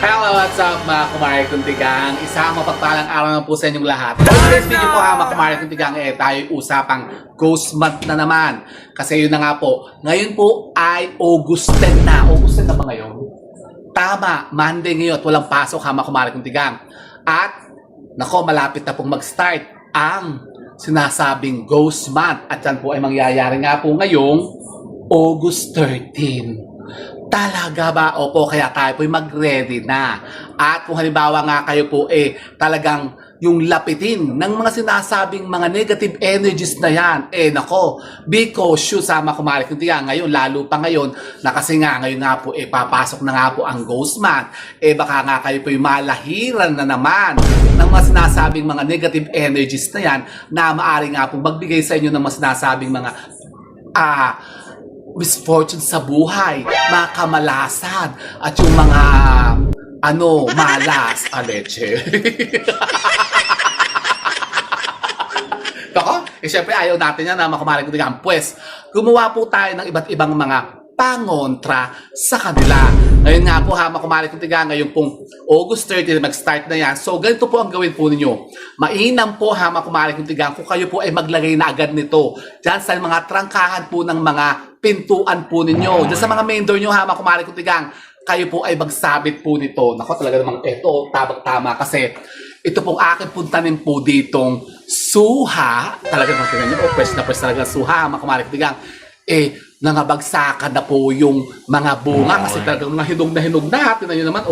Hello, what's up mga kumari kuntigang? Isang mapagpalang araw na po sa inyong lahat. For today's video po mga kumari kuntigang, tayo usapang Ghost Month na naman. Kasi yun na nga po, ngayon po ay August 10 na. August 10 na ba ngayon? Tama, Monday ngayon at walang pasok mga kumari kuntigang. At, nako, malapit na pong mag-start ang sinasabing Ghost Month. At yan po ay mangyayari nga po ngayong August 13. Talaga ba? Opo, kaya tayo po'y mag-ready na. At kung halimbawa nga kayo po talagang yung lapitin ng mga sinasabing mga negative energies na yan, nako, be cautious sama kumalik. Hindi nga ngayon, lalo pa ngayon, na kasi nga ngayon nga po, papasok na nga po ang Ghost Month. Baka nga kayo po'y malahiran na naman ng mga sinasabing mga negative energies na yan na maaari nga po magbigay sa inyo ng mga sinasabing mga misfortune sa buhay, mga kamalasan, at yung mga, malas, leche. Ako, syempre ayaw natin yan na makamarag ko. Pues, gumawa po tayo ng iba't ibang mga pangontra sa kanila. Ngayon nga po makumalit ng tiga, ngayon pong August 30 mag-start na yan. So ganito po ang gawin po ninyo. Mainam po makumalit ng tiga kung kayo po ay maglagay na agad nito dyan sa mga trangkahan po ng mga pintuan po ninyo. Dyan sa mga main door nyo makumalit ng tiga, kayo po ay magsabit po nito. Nako, talaga namang ito, tabak-tama kasi ito pong aking puntanin po ditong suha. Talaga naman tingnan nyo, fresh na fresh talaga suha makumalit ng tiga. Nangabagsakan na po yung mga bunga kasi talagang hinog na. Tignan nyo naman,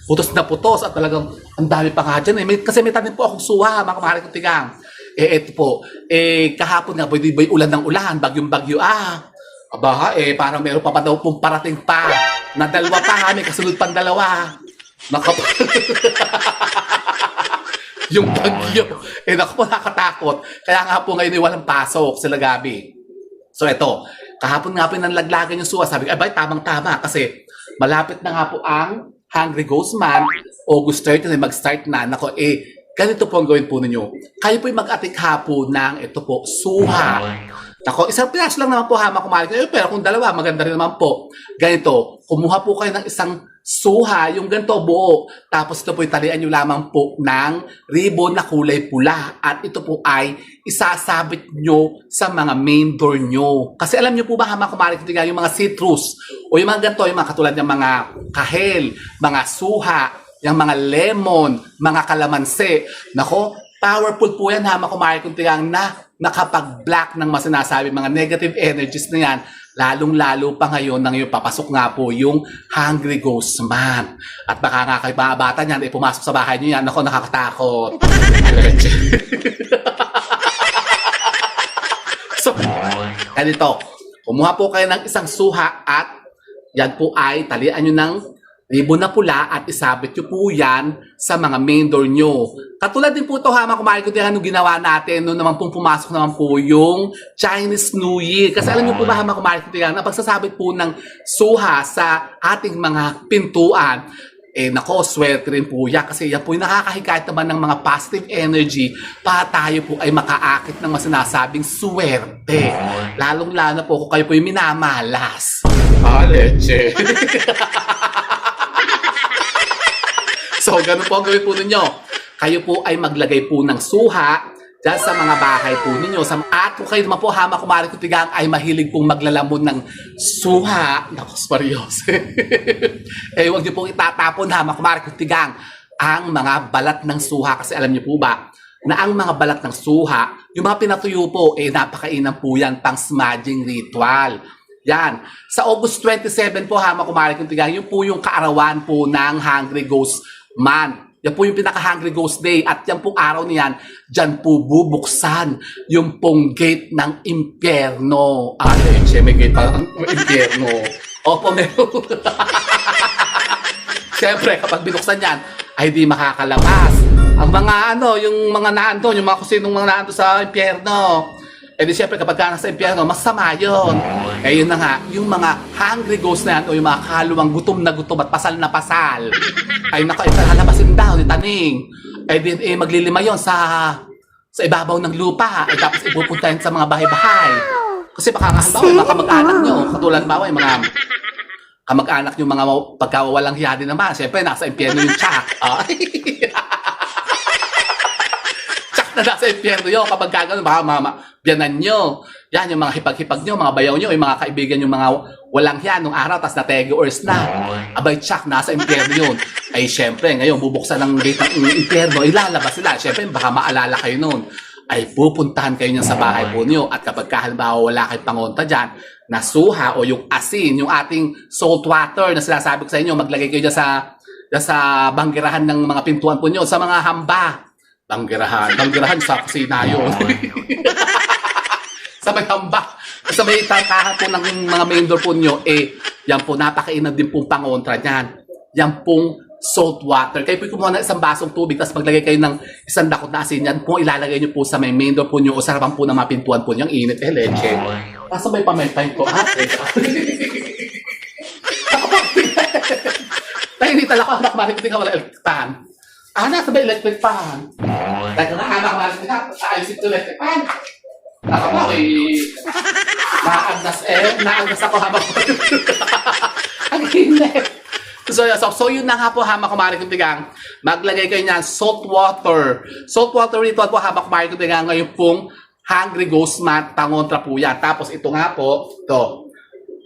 putos na putos at talagang ang dami pa nga dyan. Kasi may tanim po akong suha, mga kamahal kong tigang. Ito po, kahapon nga po, di ba ulan ng ulan, bagyong-bagyo, aba, parang meron pa pa daw pong parating pa, na dalawa pa, may kasunod pang dalawa. Yung bagyo, naku po, nakatakot. Kaya nga po ngayon walang pasok sila Gabi. So ito, kahapon nga po nanlaglagan yung suha. Sabi ko, tamang-tama kasi malapit na nga po ang Hungry Ghost Month. August 30 na mag-start na. Nako, ganito po ang gawin po ninyo. Kayo po'y mag-atikha po ng ito po, suha. Nako, isang piraso lang naman po makumalik. Pero kung dalawa, maganda rin naman po. Ganito, kumuha po kayo ng isang suha, yung ganito buo. Tapos ito po italian nyo lamang po ng ribbon na kulay pula. At ito po ay isasabit nyo sa mga main door nyo. Kasi alam nyo po ba kumalik yung mga citrus o yung mga ganito, yung mga katulad ng mga kahel, mga suha, yung mga lemon, mga kalamansi. Nako, powerful po yan kumalik na nakapag-block ng masinasabi mga negative energies na yan. Lalong-lalo pa ngayon nang yung papasok nga po yung Hungry Ghost Month. At baka nga kayo mga bata niyan, pumasok sa bahay niyo yan. Ako, nakakatakot. So, ganito. Kumuha po kayo ng isang suha at yan po ay talian nyo ng ribbon na pula at isabit nyo po yan sa mga main door nyo. Katulad din po ito kumain ko din anong ginawa natin noon naman pong pumasok naman po yung Chinese New Year. Kasi alam nyo po ba kumain ko din na pagsasabit po ng suha sa ating mga pintuan, nako, swerte rin po yan kasi yan po yung nakakahikayat naman ng mga positive energy para tayo po ay makaakit ng masinasabing swerte. Lalong-lalo po kung kayo po yung minamalas. Leche. So, ganun po ang gawin po ninyo. Kayo po ay maglagay po ng suha dyan sa mga bahay po ninyo. At kung kayo naman po, kumari ko tigang, ay mahilig pong maglalamon ng suha. Naku, Marios. Huwag niyo pong itatapon, kumari ko tigang, ang mga balat ng suha. Kasi alam niyo po ba, na ang mga balat ng suha, yung mga pinatuyo po, napakainam po yan pang smudging ritual. Yan. Sa August 27 po, kumari ko tigang, yun po yung kaarawan po ng Hungry Ghost Month. Yan po yung pinaka-Hungry Ghost Day. At yan pong araw niyan, dyan po bubuksan yung pong gate ng impyerno. Leche, may gate pa ang impyerno. Opo, meron. Siyempre, kapag binuksan yan, ay di makakalabas. Ang mga yung mga naandun, yung mga kusinong mga naandun sa impyerno. Di siyempre kapag ka nasa impyerno, masama yun. Yun na nga, yung mga hungry ghost na yan, o yung mga kaluwang gutom na gutom at pasal na pasal, ay naku, halabasin daw ni Taning. Maglilima yon sa ibabaw ng lupa. Tapos ipupunta yan sa mga bahay-bahay. Kasi baka nga halimbawa, mga kamag-anak nyo, katulad bawa, yung mga kamag-anak yung mga pagkawalang hiya din naman. Siyempre, nasa impyerno yung tsak. Tsak na nasa impyerno yun. Kapag gano'n, baka biyanan nyo. Yan, yung mga hipag-hipag nyo, mga bayaw nyo, yung mga kaibigan yung mga walang hiya nung araw, tas natege ors na. Abay, tsak, nasa impyerno yun. Ay, siyempre, ngayon, bubuksan ng gate ng impyerno, ilalabas sila. Siyempre, baka maalala kayo nun. Ay pupuntahan kayo niyan sa bahay po niyo at kapag halimbawa wala kayong pangontra dyan na suha o yung asin, yung ating salt water na sinasabi ko sa inyo, maglagay kayo dyan sa banggirahan ng mga pintuan po niyo, sa mga hamba. Banggirahan sa kusina yun. Sa may hamba, sa may tatahan po ng mga main door po niyo, yan po, napakainam din pong pangontra niyan. Yan pong salt water. Kayo po kumuha ng isang basong tubig tapos maglagay kayo ng isang dakot na asin. Yan po ilalagay nyo po sa may main door po nyo o sa harapan po ng mga pintuan po nyo. Ang init leche. Kaso may pamaypay ko. Hindi talaga ako maririnig ka wala electric fan. Nasa ba electric fan? Dahil nakahamak maririnig ka, ayusin ito electric fan. Nakaba ko naagdas ako habang ang init. So yun na nga po hama kumari kong tigang. Maglagay kayo niyan salt water. Salt water ritual po hama kumari kong tigang. Ngayon pong Hungry Ghost Mat, pangontra po yan. Tapos ito nga po,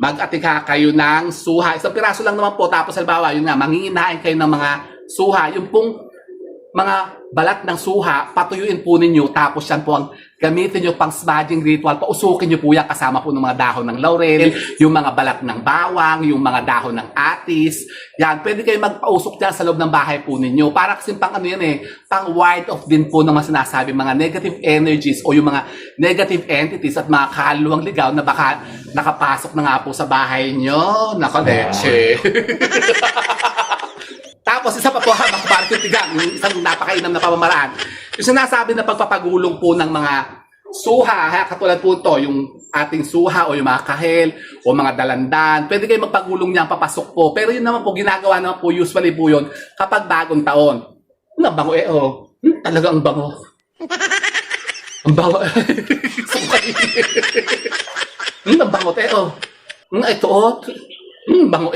mag-atika kayo ng suha. Isang piraso lang naman po. Tapos halimbawa, yun nga, manginginain kayo ng mga suha. Yung pong mga balat ng suha, patuyuin po ninyo. Tapos yan po ang gamitin nyo pang smudging ritual. Pausukin nyo po yan kasama po ng mga dahon ng laurel, yung mga balat ng bawang, yung mga dahon ng atis. Yan, pwede kayo magpausok dyan sa loob ng bahay po ninyo. Para kasi pang ano yan pang ward off din po ng mga sinasabi, mga negative energies o yung mga negative entities at mga kaluwang ligaw na baka nakapasok na nga po sa bahay nyo. Nakaleche. Tapos isa pa po habang tigang, isang napakainam na pamamaraan. Yung sinasabi na pagpapagulong po ng mga suha, katulad po ito, yung ating suha o yung mga kahel o mga dalandan. Pwede kayo magpagulong niyan, papasok po. Pero yun naman po, ginagawa naman po, usually po yun, kapag bagong taon. Ang bango talaga ang bango. Ang bango. Ang bango ito bango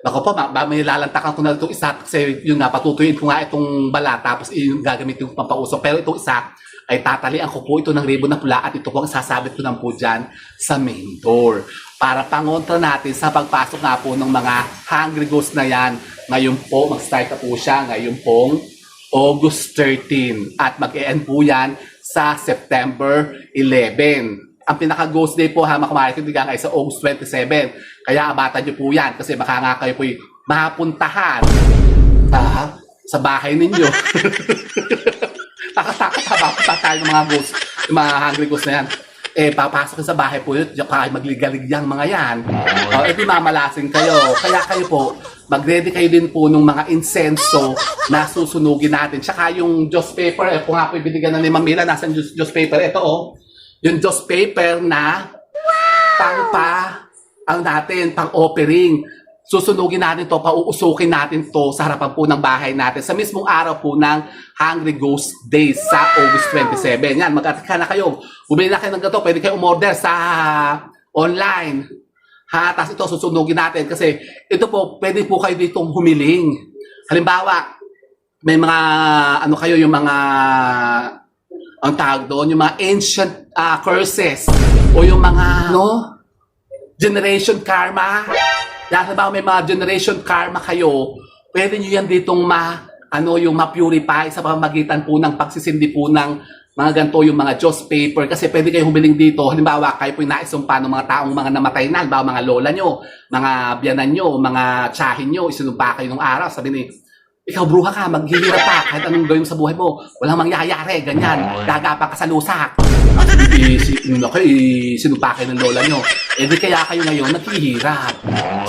Bako po, may lalantakan ko na itong isa kasi yung napatutuyin ko nga itong bala tapos yung gagamitin ko pampausok. Pero itong isa ay tatalian ko po ito ng ribbon na pula at ito po ang sasabit ko lang po dyan sa main door. Para pangontra natin sa pagpasok nga po ng mga hungry ghosts na yan. Ngayon po, mag-start na po siya ngayon pong August 13 at mag-e-end po yan sa September 11. Ang pinaka-ghost day po kumari ko ay sa August 27. Kaya abatan nyo po yan kasi baka nga kayo po mapuntahan sa bahay ninyo. Takot mapunta tayo ng mga ghost, yung mga hungry ghost na yan. Papasok sa bahay po yun, kaya magligalig yang mga yan. Di mamalasing kayo. Kaya kayo po, mag-ready kayo din po ng mga insenso na susunugin natin. Tsaka yung Diyos paper, kung nga po ibinigyan na ni Mamila, nasa Diyos paper, ito yung Diyos paper na pang-offering. Susunugin natin to, pauusukin natin to sa harapan po ng bahay natin sa mismong araw po ng Hungry Ghost Day sa August 27. Yan, mag-atika na kayo. Bumili na kayo ng gato, pwede kayo umorder sa online. Tapos ito susunugin natin kasi ito po, pwede po kayo ditong humiling. Halimbawa, may mga, yung mga ang tawag doon, yung mga ancient curses o yung mga generation karma. Dahil ba may mga generation karma kayo, pwede nyo yan ditong ma-purify sa pamamagitan po ng pagsisindi po ng mga ganito yung mga Diyos paper. Kasi pwede kayo humiling dito. Halimbawa, kayo po yung naisumpa ng mga taong mga namatay na. Halimbawa, mga lola nyo, mga biyanan nyo, mga tsahin nyo, isinumpa kayo nung araw. Sabi ni, ikaw bruha ka, maghihirap ka, kahit anong gawin sa buhay mo, walang mangyayari, ganyan, gagapa ka sa lusak. Sinumpa kayo ng lola nyo. Di kaya kayo ngayon naghihirap.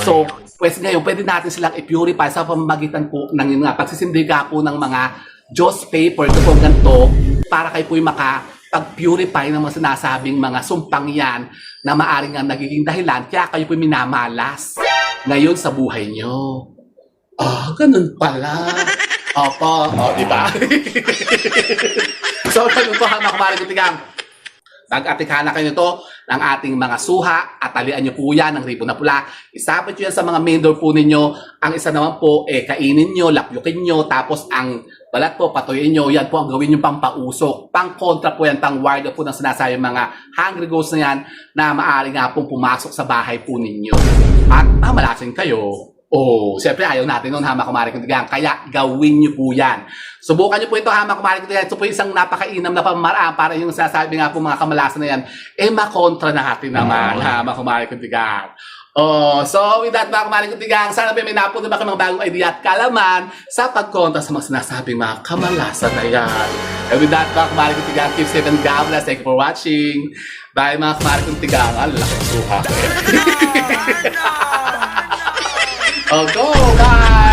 So, pues ngayon, pwede natin silang i-purify sa pamamagitan po ng pagsisindiga po ng mga Diyos paper, ito po ganito, para kayo po yung makapag-purify ng mga sinasabing mga sumpang yan na maaring nga nagiging dahilan, kaya kayo po minamalas ngayon sa buhay nyo. Ganun pala. Opo, di ba? So, ganun po, kumari ko tigang. Pag-atikana kayo nito ng ating mga suha at talian nyo po yan ng ribbon na pula. Isapit nyo yan sa mga main door po ninyo. Ang isa naman po, kainin nyo, lapyukin nyo, tapos ang balat po, patuyin nyo. Yan po ang gawin nyo pampausok. Pang-kontra po yan, pang-ward po ng sinasabi mga hungry ghosts na yan na maaari nga pong pumasok sa bahay po ninyo. At mamalasin kayo. Oh, siyempre ayaw natin noon, Hama Kumari Kuntigang. Kaya gawin nyo po yan. Subukan nyo po ito, Hama Kumari Kuntigang. Ito po isang napakainam na pamamaraan para yung sasabi nga po mga kamalasan na yan, makontra natin naman, Hama Kumari Kuntigang. Oh, so with that, mga Kumari Kuntigang, sana may napunod ba kayo mga bagong idea at kalaman sa pagkontra sa mga sinasabing mga kamalasan na yan. And with that, mga Kumari Kuntigang, keep safe and God bless. Thank you for watching. Bye, mga Kumari Kuntigang. Ang laki ng suha. Oh, go, guys!